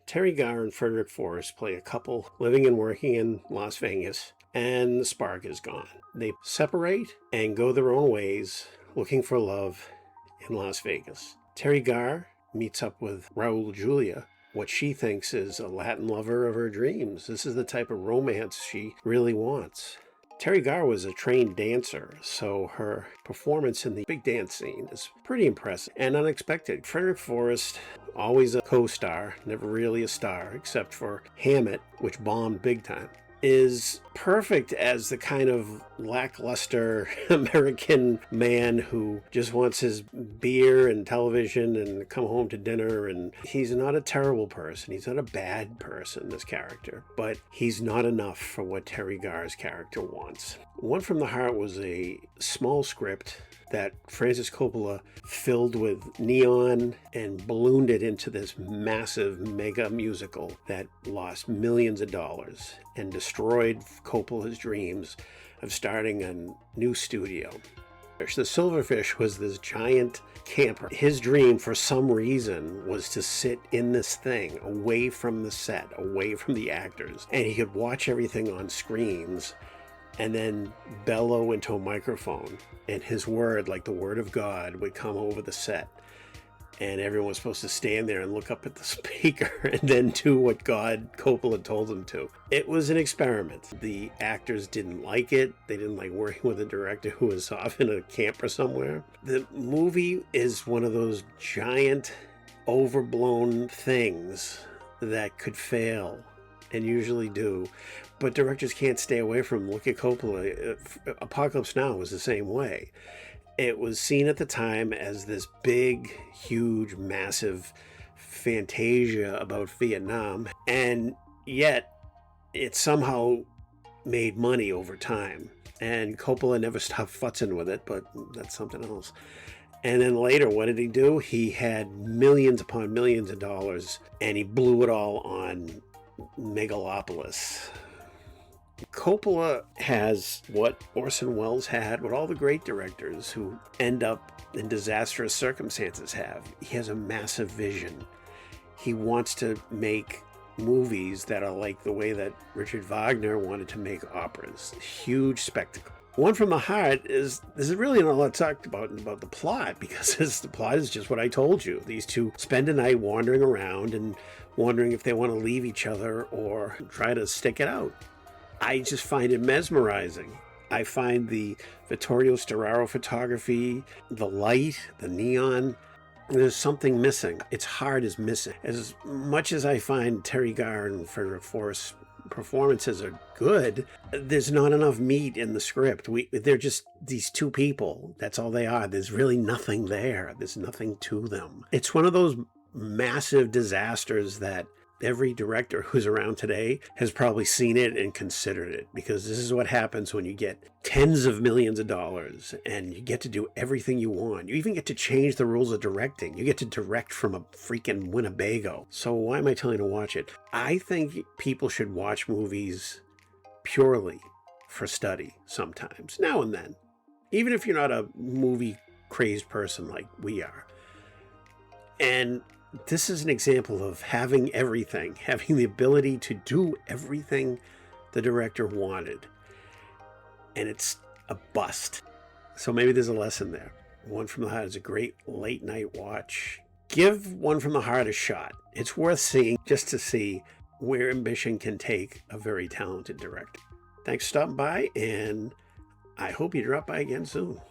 Terry Garr and Frederick Forrest play a couple living and working in Las Vegas, and the spark is gone. They separate and go their own ways, looking for love in Las Vegas. Terry Garr meets up with Raul Julia, what she thinks is a Latin lover of her dreams. This is the type of romance she really wants. Terry Garr was a trained dancer, so her performance in the big dance scene is pretty impressive and unexpected. Frederick Forrest, always a co-star, never really a star, except for Hammett, which bombed big time, is perfect as the kind of lackluster American man who just wants his beer and television and come home to dinner. And he's not a terrible person. He's not a bad person, this character, but he's not enough for what Terry Garr's character wants. One from the Heart was a small script that Francis Coppola filled with neon and ballooned it into this massive mega musical that lost millions of dollars and destroyed Coppola's dreams of starting a new studio. The Silverfish was this giant camper. His dream, for some reason, was to sit in this thing away from the set, away from the actors, and he could watch everything on screens and then bellow into a microphone, and his word, like the word of God, would come over the set, and everyone was supposed to stand there and look up at the speaker and then do what Coppola told them to. It was an experiment. The actors didn't like it. They didn't like working with a director who was off in a camper somewhere. The movie is one of those giant, overblown things that could fail, and usually do, but directors can't stay away from. Look at Coppola. Apocalypse Now was the same way. It was seen at the time as this big, huge, massive fantasia about Vietnam, and yet it somehow made money over time. And Coppola never stopped futzing with it, but that's something else. And then later, what did he do? He had millions upon millions of dollars, and he blew it all on Megalopolis. Coppola has what Orson Welles had, what all the great directors who end up in disastrous circumstances have. He has a massive vision. He wants to make movies that are like the way that Richard Wagner wanted to make operas. Huge spectacle. One from the Heart is, there's really not a lot talked about the plot, because the plot is just what I told you. These two spend a night wandering around and wondering if they want to leave each other or try to stick it out. I just find it mesmerizing. I find the Vittorio Storaro photography, the light, the neon, there's something missing. Its heart is missing. As much as I find Terry Garr and Frederick Forrest performances are good, there's not enough meat in the script. They're just these two people. That's all they are. There's really nothing there. There's nothing to them. It's one of those massive disasters that every director who's around today has probably seen it and considered it, because this is what happens when you get tens of millions of dollars and you get to do everything you want. You even get to change the rules of directing. You get to direct from a freaking Winnebago. So why am I telling you to watch it? I think people should watch movies purely for study sometimes, now and then, even if you're not a movie crazed person like we are. And this is an example of having everything, having the ability to do everything the director wanted. And it's a bust. So maybe there's a lesson there. One from the Heart is a great late night watch. Give One from the Heart a shot. It's worth seeing just to see where ambition can take a very talented director. Thanks for stopping by, and I hope you drop by again soon.